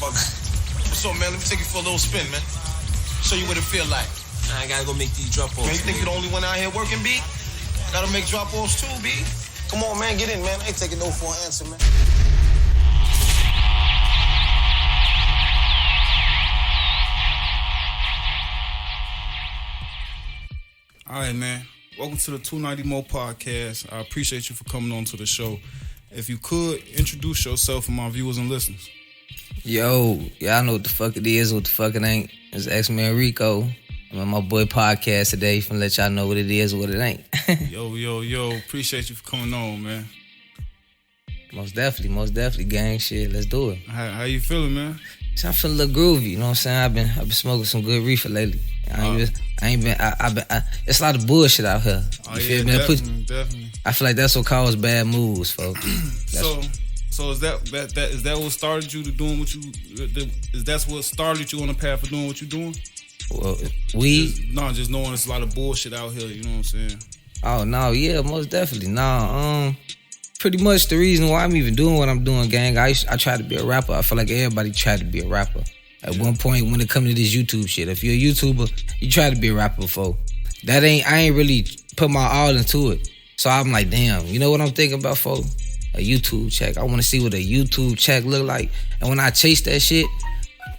motherfucker. What's up, man? Let me take you for a little spin, man. Show you what it feel like. I gotta go make these drop-offs. Man, you think you're the only one out here working, B? Gotta make drop-offs too, B. Come on, man, get in, man. I ain't taking no for an answer, man. All right, man. Welcome to the 290 Moe podcast. I appreciate you for coming on to the show. If you could, introduce yourself for my viewers and listeners. Yo, y'all know what the fuck it is, what the fuck it ain't. It's Xman Reeko. I'm on my boy podcast today. Finna let y'all know what it is, what it ain't. Yo. Appreciate you for coming on, man. Most definitely, gang. Shit, let's do it. How you feeling, man? So I'm feeling a little groovy, you know what I'm saying? I've been smoking some good reefer lately. It's a lot of bullshit out here. You feel me? Definitely. I feel like that's what causes bad moves, folks. So is that what started you to doing what you? Is that what started you on the path of doing what you're doing? Well, just knowing it's a lot of bullshit out here. You know what I'm saying? Oh no, yeah, most definitely. Pretty much the reason why I'm even doing what I'm doing, gang. I tried to be a rapper. I feel like everybody tried to be a rapper at one point when it comes to this YouTube shit. If you're a YouTuber, you try to be a rapper before. I ain't really put my all into it. So I'm like, damn, you know what I'm thinking about, folks? A YouTube check. I want to see what a YouTube check look like. And when I chased that shit,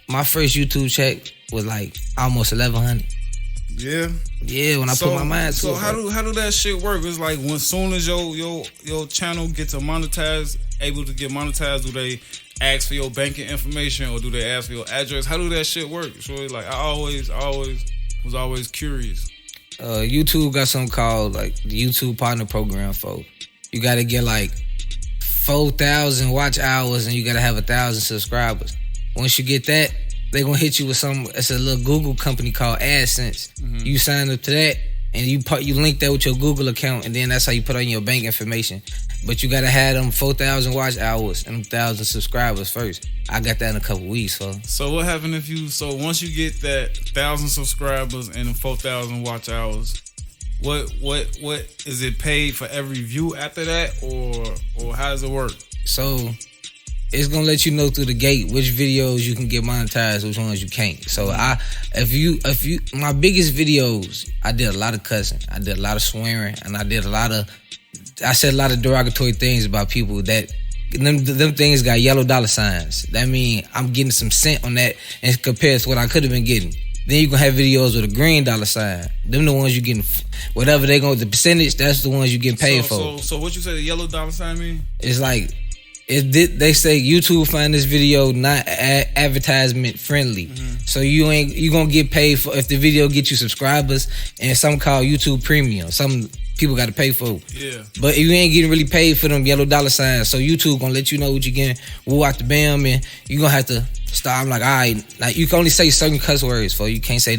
my first YouTube check was like almost 1,100. Yeah. Yeah, when I put my mind to it. So how do that shit work? It's like when soon as your channel gets able to get monetized, do they ask for your banking information or do they ask for your address? How do that shit work? So like I always was curious. YouTube got something called like the YouTube Partner Program, folks. You gotta get like 4,000 watch hours and you gotta have 1,000 subscribers. Once you get that, they gonna hit you with it's a little Google company called AdSense. Mm-hmm. You sign up to that and you link that with your Google account and then that's how you put on your bank information. But you gotta have them 4,000 watch hours and 1,000 subscribers first. I got that in a couple weeks, So what happened once you get that 1,000 subscribers and 4,000 watch hours, what is it paid for every view after that or how does it work? So it's gonna let you know through the gate which videos you can get monetized, which ones you can't. So if you my biggest videos, I did a lot of cussing, I did a lot of swearing, and I said a lot of derogatory things about people that them things got yellow dollar signs. That mean I'm getting some cent on that and compared to what I could have been getting. Then you gonna have videos with a green dollar sign. Them the ones you getting whatever they the percentage. That's the ones you getting paid for. So what you say the yellow dollar sign mean? It's like they say YouTube find this video not advertisement friendly. Mm-hmm. So you gonna get paid for if the video get you subscribers and some call YouTube Premium. Some people got to pay for. Yeah. But you ain't getting really paid for them yellow dollar signs. So YouTube gonna let you know what you getting. Woo out the bam, and you gonna have to stop. I'm like, all right, like you can only say certain cuss words, you can't say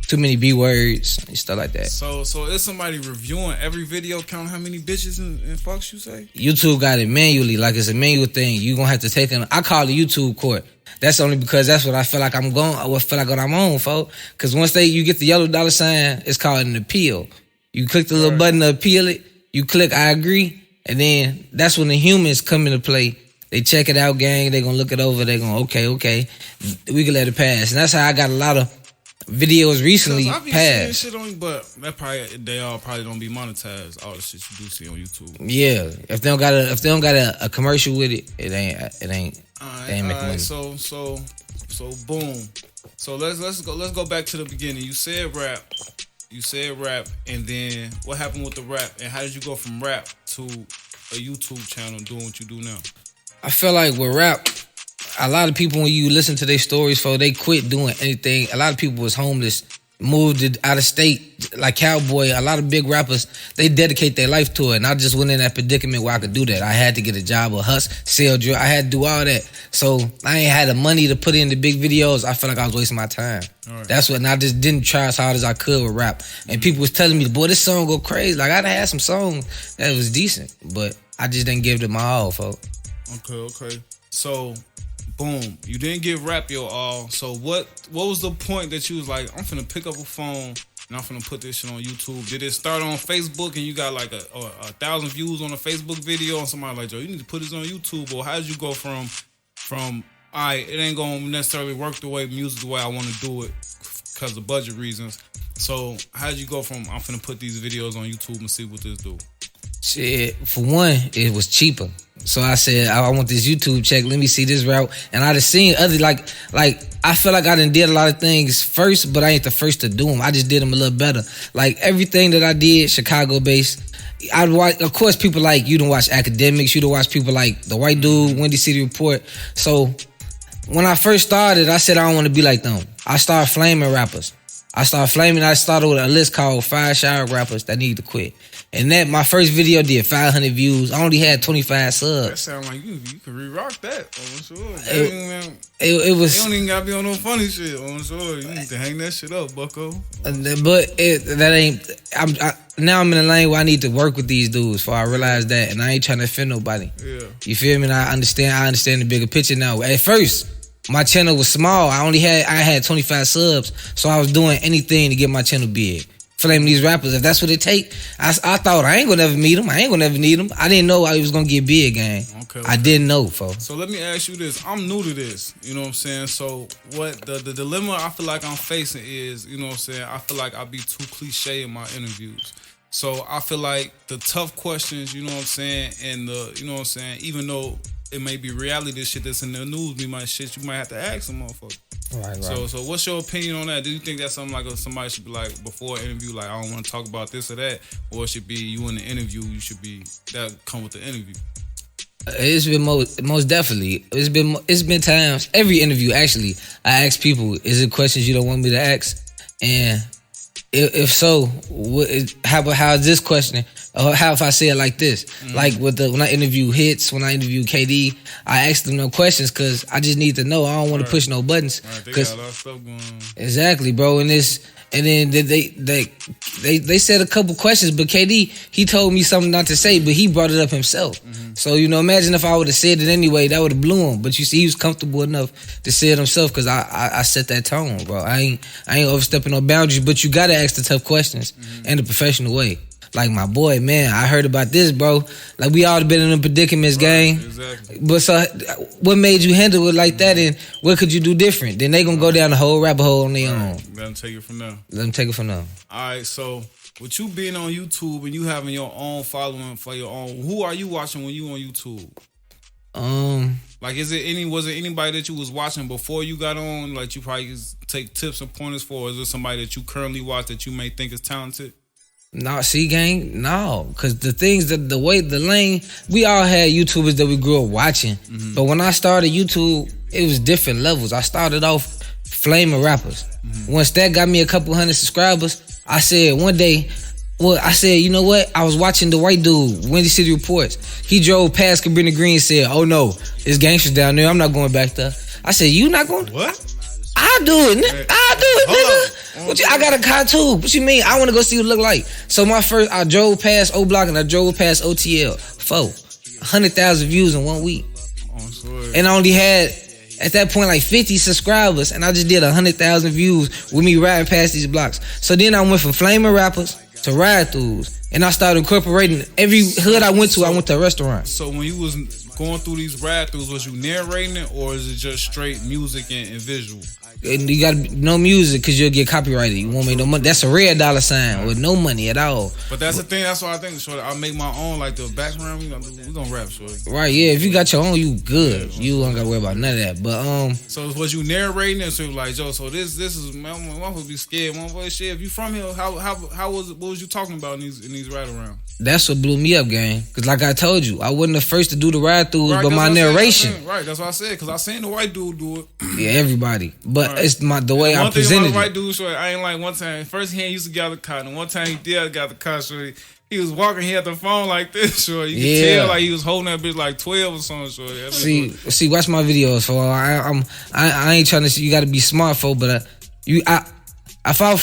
too many B words and stuff like that. So is somebody reviewing every video, count how many bitches and fucks you say? YouTube got it manually, like it's a manual thing. You gonna have to take I call it YouTube court. That's only because that's what I feel like I'm on, folks. Because once you get the yellow dollar sign, it's called an appeal. You click the little button to appeal it. You click I agree, and then that's when the humans come into play. They check it out, gang. They gonna look it over. They gonna okay, we can let it pass. And that's how I got a lot of videos recently passed. Shit on, but they all probably don't be monetized. All the shit you do see on YouTube. Yeah, if they don't got a commercial with it, it ain't. They ain't making money. So boom. So let's go back to the beginning. You said rap, and then what happened with the rap, and how did you go from rap to a YouTube channel doing what you do now? I feel like with rap, a lot of people, when you listen to their stories, they quit doing anything. A lot of people was homeless, moved out of state, like Cowboy. A lot of big rappers, they dedicate their life to it. And I just went in that predicament where I could do that. I had to get a job or hustle, sell drugs. I had to do all that. So I ain't had the money to put in the big videos. I felt like I was wasting my time. Right. That's what, and I just didn't try as hard as I could with rap. And people was telling me, boy, this song go crazy. Like, I done had some songs that was decent, but I just didn't give it my all, folks. Okay. So, boom, you didn't give rap your all. So what was the point that you was like, I'm finna pick up a phone and I'm finna put this shit on YouTube? Did it start on Facebook and you got like a 1,000 views on a Facebook video and somebody like, yo, you need to put this on YouTube? Or how did you go from all right, it ain't gonna necessarily work the way I want to do it because of budget reasons. So how'd you go from I'm finna put these videos on YouTube and see what this do? Shit, for one, it was cheaper. So I said, I want this YouTube check. Let me see this route. And I just seen other, like I feel like I done did a lot of things first, but I ain't the first to do them. I just did them a little better. Like everything that I did, Chicago-based, I'd watch, of course, people like, you don't watch academics, you don't watch people like the white dude, Windy City Report. So when I first started, I said I don't want to be like them. I started flaming rappers. I started with a list called 5 shower rappers that need to quit. And that my first video did 500 views. I only had 25 subs. That sound like you could re-rock that. I'm sure. It was. You don't even gotta be on no funny shit. I'm sure you need to hang that shit up, Bucko. But that ain't. Now I'm in a lane where I need to work with these dudes. For I realize that, and I ain't trying to offend nobody. Yeah. You feel me? And I understand the bigger picture now. At first, my channel was small. I had 25 subs, so I was doing anything to get my channel big. Flaming these rappers, if that's what it take. I thought I ain't gonna never meet them. I ain't gonna never need them. I didn't know I was gonna get big, gang. Okay. I didn't know, folks. So let me ask you this. I'm new to this. You know what I'm saying? So what the dilemma I feel like I'm facing is, you know what I'm saying, I feel like I be too cliche in my interviews. So I feel like the tough questions, you know what I'm saying, and you know what I'm saying, even though it may be reality, this shit that's in the news, you might have to ask some motherfucker. Right. So what's your opinion on that? Do you think that's something like somebody should be like before an interview, like I don't want to talk about this or that, or it should be you in the interview, you should be that come with the interview? It's been most definitely. It's been times every interview actually. I ask people, is it questions you don't want me to ask? And if so, how is this question? Or how if I say it like this? Mm-hmm. Like when I interview Hits, when I interview KD, I ask them no questions because I just need to know. I don't want to push no buttons. Right, they got a lot of stuff going on. Exactly, bro. And then they said a couple questions, but KD, he told me something not to say, but he brought it up himself. Mm-hmm. So, you know, imagine if I would have said it anyway, that would have blew him. But you see, he was comfortable enough to say it himself because I set that tone, bro. I ain't overstepping no boundaries, but you gotta ask the tough questions in a professional way. Like my boy, man, I heard about this, bro. Like we all been in a predicaments, gang. Exactly. But so, what made you handle it like that, and what could you do different? Then they gonna go down the whole rabbit hole on their own. Let them take it from there. All right, so with you being on YouTube and you having your own following for your own, who are you watching when you on YouTube? Like, was it anybody that you was watching before you got on? Like you probably take tips and pointers for, or is there somebody that you currently watch that you may think is talented? No, see, gang, no. Because the things that the lane, we all had YouTubers that we grew up watching. Mm-hmm. But when I started YouTube, it was different levels. I started off flaming rappers. Mm-hmm. Once that got me a couple hundred subscribers, I said one day, you know what? I was watching the white dude, Windy City Reports. He drove past Cabrini Green and said, oh no, it's gangsters down there. I'm not going back there. I said, you not going? What? I'll do it, nigga. I got a car too. What you mean? I want to go see what it look like. So I drove past O Block and I drove past OTL. 100,000 views in 1 week. And I only had, at that point, like 50 subscribers. And I just did 100,000 views with me riding past these blocks. So then I went from flaming rappers to ride-throughs. And I started incorporating every hood I went to a restaurant. So when you was going through these ride-throughs, was you narrating it or is it just straight music and visual? And you got no music because you'll get copyrighted. You won't make no money. That's a red dollar sign with no money at all. But that's the thing. That's why I think. So I make my own, like the background. We gonna rap, shorty. Right? Yeah. If you got your own, you good. You don't gotta worry about none of that. But So was you narrating it? So you like, Joe. So this is man. I'm gonna be scared. One boy, shit. If you from here, what was you talking about in these ride around? That's what blew me up, gang. Cause like I told you, I wasn't the first to do the ride throughs, right, but my narration. That's what I said. Cause I seen the white dude do it. Yeah, everybody. But it's the way I presented it. One thing about the white dude, shorty, I ain't like one time. First he ain't used to get the car, and one time he did got the car, shorty. He was walking, he had the phone like this, shorty. You could tell like he was holding that bitch like 12 or something, shorty. See, watch my videos, for I ain't trying to see. You got to be smart, for, but if I'm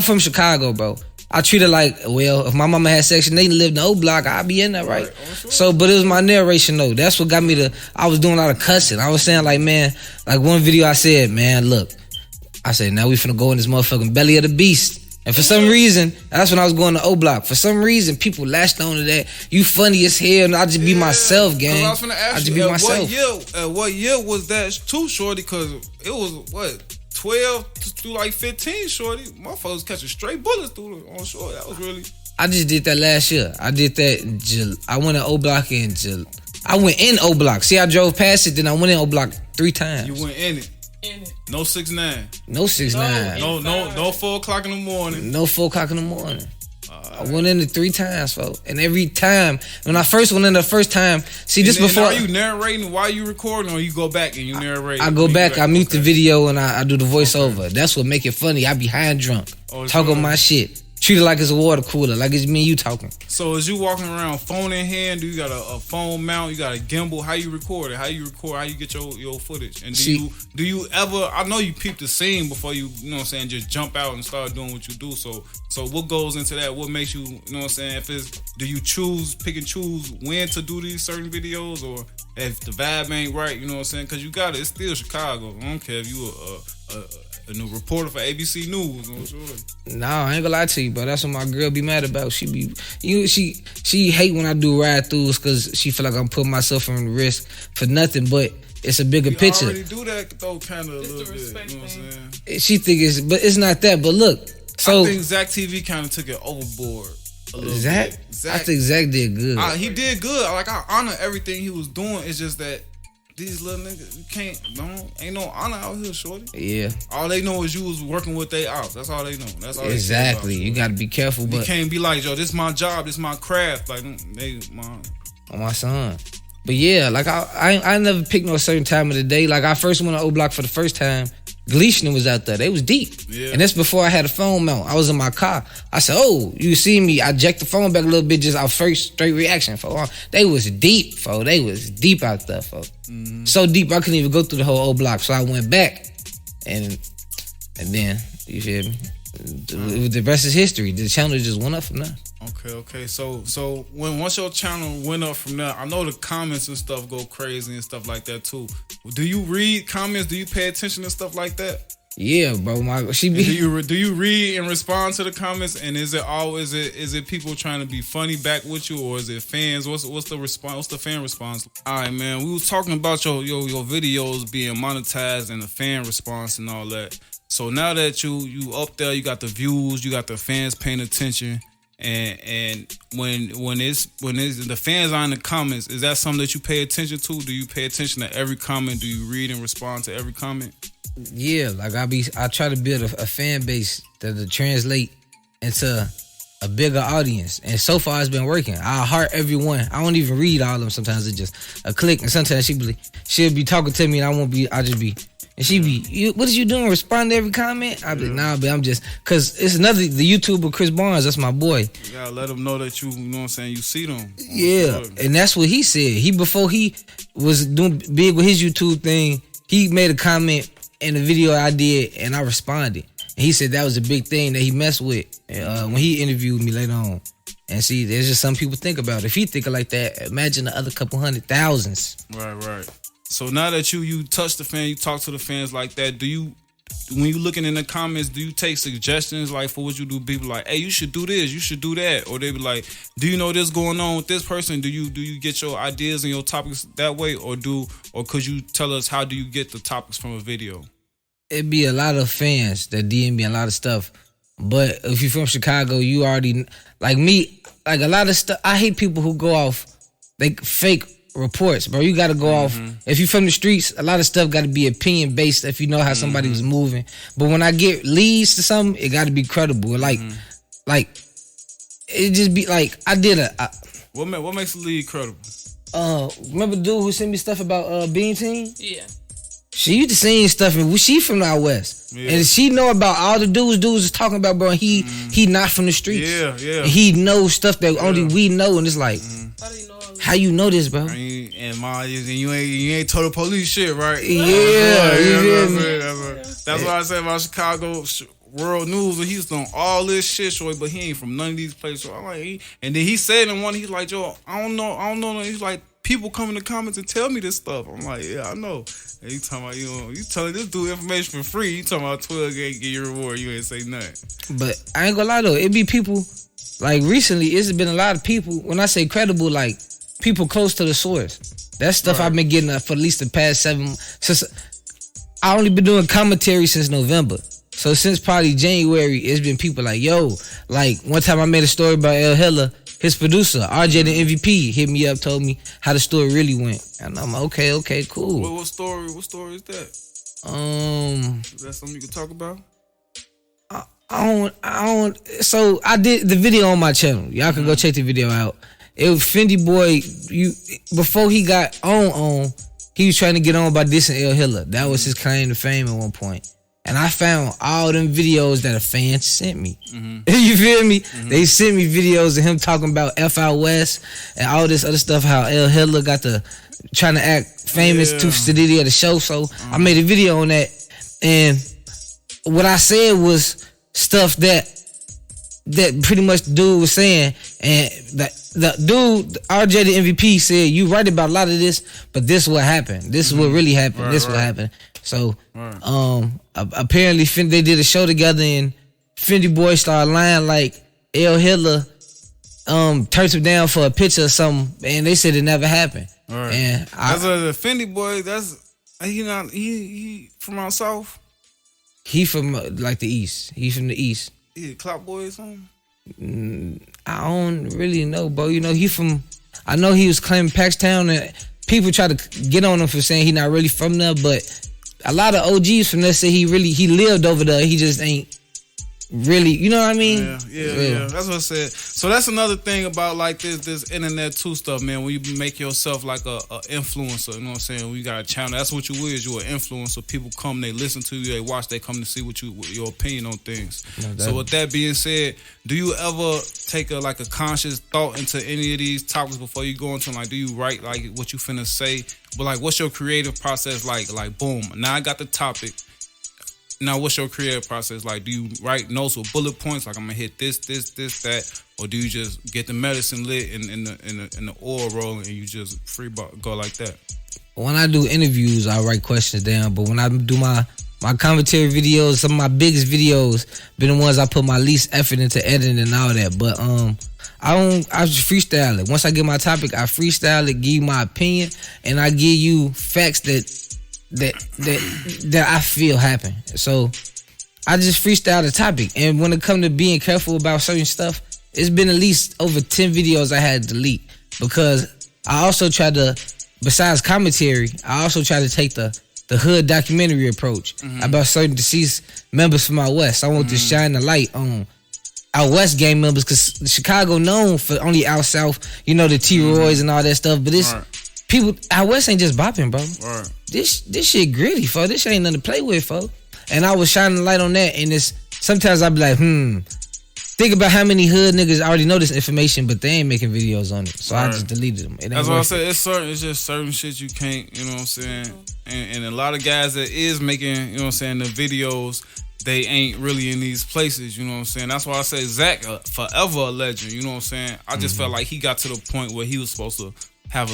from Chicago, bro. I treat it like, well, if my mama had Section 8 and lived in the O Block, I'd be in there, right? Sure. So, but it was my narration, though. That's what got me I was doing a lot of cussing. I was saying, like, man, like one video I said, man, look. I said, now we finna go in this motherfucking belly of the beast. And for some reason, that's when I was going to O Block. For some reason, people latched on to that. You funny as hell, and I just be myself, gang. I was finna ask just you, be myself. What year was that too, shorty? Because it was, what, 12 through like 15, shorty? Motherfuckers catching straight bullets through on short. That was really... I just did that last year. I did that in I went to O Block in I went in O Block. See, I drove past it, then I went in O Block 3 times. You went in it. No 6ix9ine. No 6ix9ine. No 4 o'clock in the morning. No 4 o'clock in the morning. I went in it 3 times, folks. And every time, when I first went in the first time, see this before. Are you narrating while you recording, or you go back and you narrate? I go back, I mute the video, and I do the voiceover. That's what make it funny. I be high and drunk, talking my shit. Treat it like it's a water cooler, like it's me and you talking. So as you walking around, phone in hand, do you got a phone mount? You got a gimbal? How you record it? How you get your footage? And do you ever? I know you peep the scene before you know what I'm saying, just jump out and start doing what you do. So what goes into that? What makes you know what I'm saying? Do you pick and choose when to do these certain videos, or if the vibe ain't right? You know what I'm saying? Because you got it. It's still Chicago. I don't care if you a new reporter for ABC News. Nah, I ain't gonna lie to you, bro. That's what my girl be mad about. She hate when I do ride throughs because she feel like I'm putting myself in risk for nothing. But it's a bigger picture. You already do that though, kind of a little bit. You know what I'm saying? She think it's not that. But look, so I think Zach TV kind of took it overboard. Zach, I think Zach did good. He did good. Like, I honor everything he was doing. It's just that these little niggas, ain't no honor out here, shorty. Yeah. All they know is you was working with they ops. That's all they know. That's all. Exactly. You got to be careful. But you can't be like, yo, this is my job, this is my craft. Like, on my son. But yeah, like I never picked no certain time of the day. Like I first went to O Block for the first time. Gleason was out there. They was deep. Yeah. And that's before I had a phone mount. I was in my car. I said, oh, you see me? I jacked the phone back a little bit, just our first straight reaction. They was deep, folks. They was deep out there, folks. Mm-hmm. So deep, I couldn't even go through the whole O Block. So I went back. And then, you feel me? The rest is history. The channel just went up from there. Okay. So once your channel went up from there, I know the comments and stuff go crazy and stuff like that too. Do you read comments? Do you pay attention to stuff like that? Yeah, bro. Do you read and respond to the comments? And is it people trying to be funny back with you, or is it fans? What's the response? What's the fan response? All right, man. We was talking about your videos being monetized and the fan response and all that. So now that you up there, you got the views, you got the fans paying attention. And when the fans are in the comments, is that something that you pay attention to? Do you pay attention to every comment? Do you read and respond to every comment? Yeah, like I try to build a fan base that translate into a bigger audience, and so far it's been working. I heart everyone. I don't even read all of them. Sometimes it's just a click, and sometimes she'll be talking to me, and I just be. And she be, what is you doing? Respond to every comment? I be like, nah, but I'm just, cause it's the YouTuber Chris Barnes, that's my boy. You gotta let him know that you know what I'm saying, you see them. Yeah, and that's what he said. Before he was doing big with his YouTube thing, he made a comment in the video I did, and I responded. And he said that was a big thing that he messed with when he interviewed me later on. And see, there's just some people think about it. If he think like that, imagine the other couple 100,000s. Right. So now that you touch the fan, you talk to the fans like that, when you looking in the comments, do you take suggestions like for what you do? People like, hey, you should do this, you should do that, or they be like, do you know this going on with this person? Do you get your ideas and your topics that way, or could you tell us how do you get the topics from a video? It'd be a lot of fans that DM me a lot of stuff, but if you're from Chicago, you already like me. Like a lot of stuff, I hate people who go off fake reports, bro. You got to go off. If you from the streets, a lot of stuff got to be opinion based. If you know how somebody was moving, but when I get leads to something, it got to be credible. Like it just be like I did what makes a lead credible? Remember the dude who sent me stuff about Bean Team? Yeah. She used to see stuff, and she from out west, and she know about all the dudes is talking about, bro. And he not from the streets. Yeah. And he knows stuff that only we know, and it's like, how do you know? How you know this, bro? And you ain't told the police shit, right? That's what I said about Chicago World News. He was doing all this shit, but he ain't from none of these places. So I'm like, and then he said in one, he's like, yo, I don't know. He's like, people come in the comments and tell me this stuff. I'm like, yeah, I know. And you talking about, you telling this dude information for free. You talking about 12 ain't get your reward. You ain't say nothing. But I ain't gonna lie though, it be people, like recently, it's been a lot of people, when I say credible, like people close to the source. That stuff I've been getting for at least the past 7 since I only been doing commentary since November. So since probably January, it's been people like, yo, like one time I made a story about El Hilla, his producer, RJ the MVP, hit me up, told me how the story really went. And I'm like, okay, cool. What story is that? Is that something you can talk about? I don't. So I did the video on my channel. Y'all can go check the video out. It was Fendi Boy. Before he got on, he was trying to get on by dissing El Hilla. That was his claim to fame at one point. And I found all them videos that a fan sent me. You feel me? They sent me videos of him talking about F Out West and all this other stuff. How El Hilla got to trying to act famous to Sadiddy at the show. So I made a video on that, and what I said was stuff that pretty much the dude was saying, and the dude RJ the MVP said, you right about a lot of this, but this is what happened. This is what really happened. This is what happened. So apparently they did a show together, and Fendi Boy started lying like El Hilla turned him down for a picture or something, and they said it never happened. And the Fendi Boy, he from out south. He from like the east. He's from the east. He Clout Boy or something? I don't really know, bro. You know, I know he was claiming Paxtown, and people try to get on him for saying he not really from there, but a lot of OGs from there say he lived over there. He just ain't really, you know what I mean? Yeah. That's what I said. So that's another thing about like this internet too stuff, man. When you make yourself like a influencer, you know what I'm saying? When you got a channel, that's what you is. You're an influencer. People come, they listen to you, they watch, they come to see what your opinion on things. So with that being said, do you ever take a conscious thought into any of these topics before you go into them? Like, do you write like what you finna say? But like, what's your creative process like? Like, boom, now I got the topic. Now, what's your creative process like? Do you write notes with bullet points? Like, I'm gonna hit this, that, or do you just get the medicine lit in the oil rolling and you just go like that? When I do interviews, I write questions down. But when I do my commentary videos, some of my biggest videos been the ones I put my least effort into editing and all that. But I just freestyle it. Once I get my topic, I freestyle it, give you my opinion, and I give you facts that I feel happen. So I just freestyle the topic. And when it comes to being careful about certain stuff, it's been at least over 10 videos I had to delete, because I also try to, besides commentary, I also try to take the hood documentary approach about certain deceased members from out west. I want to shine the light on out west gang members, because Chicago known for only out south, you know, the T-Roys and all that stuff. But it's people out west ain't just bopping, bro. This shit gritty, fo. This ain't nothing to play with, fo. And I was shining the light on that, and it's sometimes I be like, think about how many hood niggas already know this information, but they ain't making videos on it. So I just deleted them. That's what I said. It's just certain shit you can't, you know what I'm saying? And a lot of guys that is making, you know what I'm saying, the videos, they ain't really in these places, you know what I'm saying? That's why I say Zach, forever a legend, you know what I'm saying? I just felt like he got to the point where he was supposed to have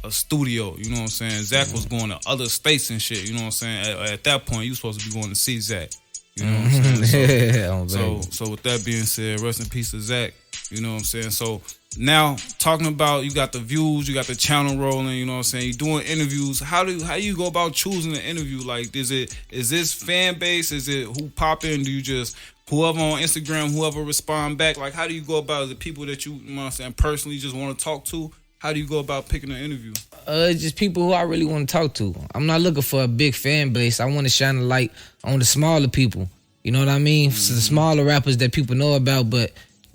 a studio, you know what I'm saying? Zach was going to other states and shit, you know what I'm saying? At that point, you supposed to be going to see Zach, you know what I'm saying? So with that being said, rest in peace to Zach, you know what I'm saying? So now, talking about, you got the views, you got the channel rolling, you know what I'm saying? You doing interviews. How you go about choosing an interview? Like, is this fan base? Is it who pop in? Do you just whoever on Instagram, whoever respond back? Like, how do you go about it? The people that you know what I'm saying, personally just want to talk to? How do you go about picking an interview? It's just people who I really want to talk to. I'm not looking for a big fan base. I want to shine a light on the smaller people. You know what I mean? So the smaller rappers that people know about, but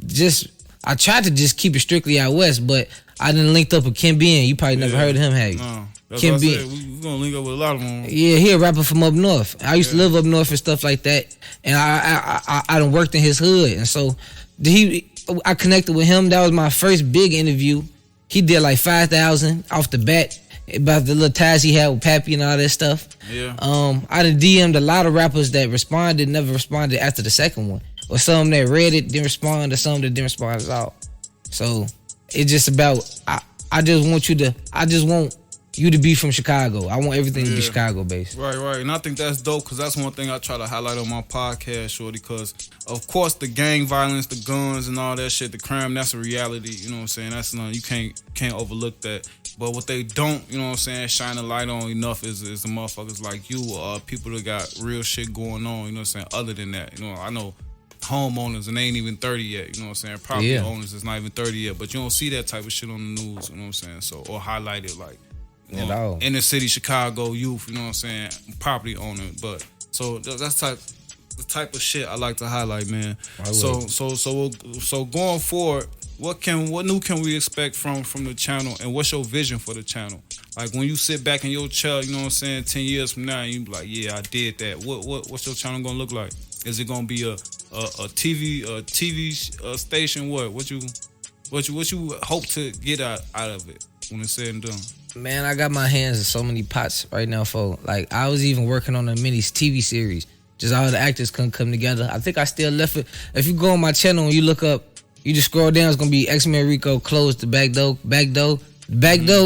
just I tried to just keep it strictly out west, but I done linked up with Kim Ben. You probably never heard of him, have you? No. That's Kim what I Ben. said. We're going to link up with a lot of them. Yeah, he a rapper from up north. I used to live up north and stuff like that, and I done worked in his hood, and so I connected with him. That was my first big interview. He did like 5,000 off the bat about the little ties he had with Pappy and all that stuff. Yeah. I done DM'd a lot of rappers that never responded after the second one. Or some that read it, didn't respond, or some that didn't respond at all. So it's just about, I just want you to be from Chicago. I want everything to be Chicago based. Right. And I think that's dope because that's one thing I try to highlight on my podcast, shorty, because of course the gang violence, the guns and all that shit, the crime, that's a reality, you know what I'm saying? That's none, you can't overlook that. But what they don't, you know what I'm saying, shine a light on enough is the motherfuckers like you, people that got real shit going on, you know what I'm saying, other than that. You know, I know homeowners and they ain't even 30 yet, you know what I'm saying? Property owners is not even 30 yet, but you don't see that type of shit on the news, you know what I'm saying? So, or highlighted like, at all. Inner city Chicago youth, you know what I'm saying, property owner. But so that's the type of shit I like to highlight, man. So going forward, what new can we expect from the channel, and what's your vision for the channel? Like when you sit back in your chair, you know what I'm saying, 10 years from now, and you be like, yeah, I did that. What's your channel gonna look like? Is it gonna be a TV station? What you hope to get out of it when it's said and done? Man, I got my hands in so many pots right now, for like I was even working on a mini TV series. Just all the actors couldn't come together. I think I still left it. If you go on my channel and you look up, you just scroll down, it's gonna be Xman Reeko closed the back door,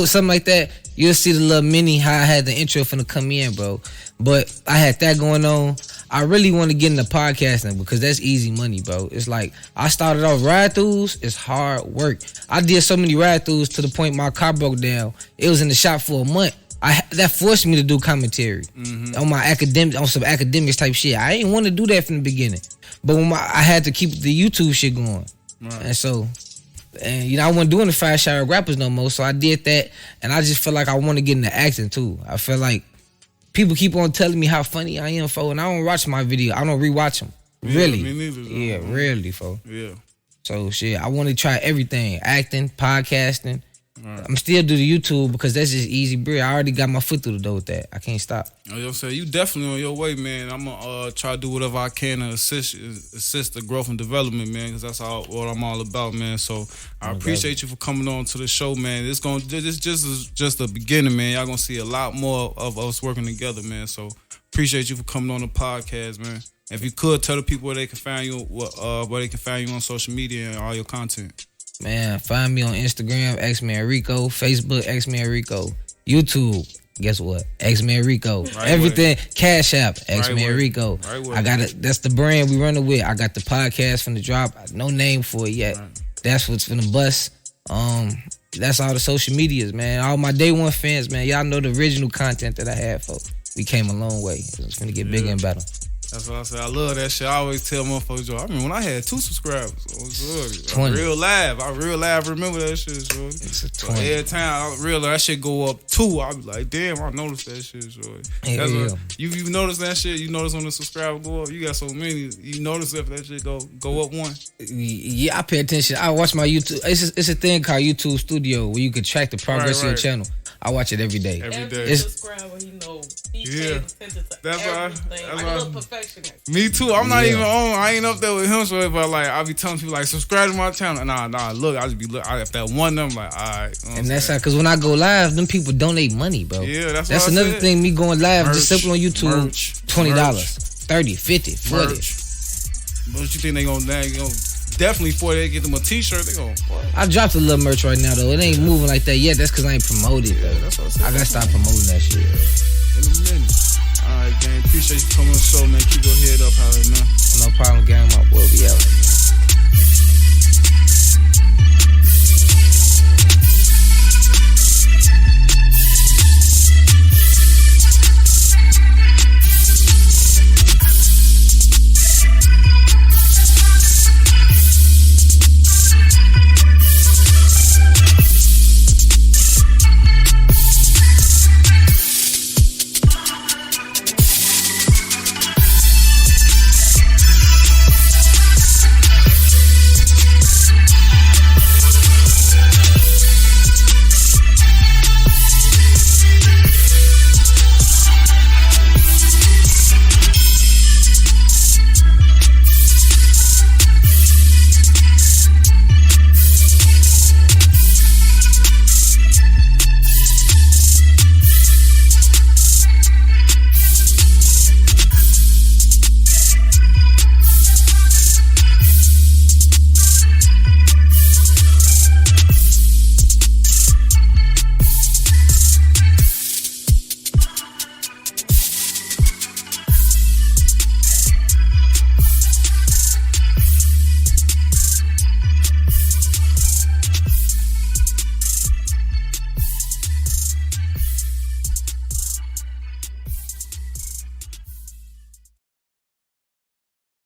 something like that. You'll see the little mini how I had the intro finna come in, bro. But I had that going on. I really want to get into podcasting because that's easy money, bro. It's like I started off ride-throughs. It's hard work. I did so many ride-throughs to the point my car broke down. It was in the shop for a month. That forced me to do commentary on some academics type shit. I didn't want to do that from the beginning, but I had to keep the YouTube shit going, and so. And you know, I wasn't doing the 5-shot rappers no more, so I did that, and I just feel like I want to get into acting too. I feel like people keep on telling me how funny I am, fo, and I don't watch my video. I don't rewatch them. Really? Yeah, me neither. Yeah, rarely, fo. Yeah. So shit, I want to try everything: acting, podcasting. Right. I'm still do the YouTube because that's just easy bread. I already got my foot through the door with that. I can't stop. You know what I'm saying? You definitely on your way, man. I'm gonna try to do whatever I can to assist the growth and development, man, because that's what I'm all about, man. So I appreciate you for coming on to the show, man. This just the beginning, man. Y'all gonna see a lot more of us working together, man. So appreciate you for coming on the podcast, man. If you could tell the people where they can find you, where they can find you on social media and all your content. Man, find me on Instagram, Xman Reeko, Facebook, Xman Reeko, YouTube. Guess what? Xman Reeko. Right everything. way. Cash App, Xman Reeko. Right way. I got it. That's the brand we running with. I got the podcast from the drop. No name for it yet. Right. That's what's from the bus. That's all the social medias, man. All my day one fans, man. Y'all know the original content that I had, folks. We came a long way. It's gonna get bigger and better. That's what I said. I love that shit. I always tell motherfuckers, I mean, when I had 2 subscribers, it was good. I real live remember that shit, shorty. So every time that shit go up 2, I be like, damn, I noticed that shit, shorty. Yeah. You notice that shit? You notice when the subscriber go up? You got so many. You notice if that shit go up 1? Yeah, I pay attention. I watch my YouTube. It's a thing called YouTube Studio where you can track the progress of your channel. I watch it every day. Every subscriber, he pays attention to everything. Like a little perfectionist. Me too. I'm not even on. I ain't up there with him, so but like I be telling people like subscribe to my channel. Nah. Look, I just be if that one them like, all right. You know and that's how, because when I go live, them people donate money, bro. Yeah, that's another thing. Me going live just simple on YouTube, $20, $30, $50, $40. But you think they gonna definitely before they get them a t-shirt, they gonna what? I dropped a little merch right now though. It ain't moving like that yet. That's because I ain't promoted. Yeah, that's what I gotta start promoting that shit. In a minute. Alright, gang. Appreciate you coming on the show, man. Keep your head up out here, man. No problem, gang. My boy, we out.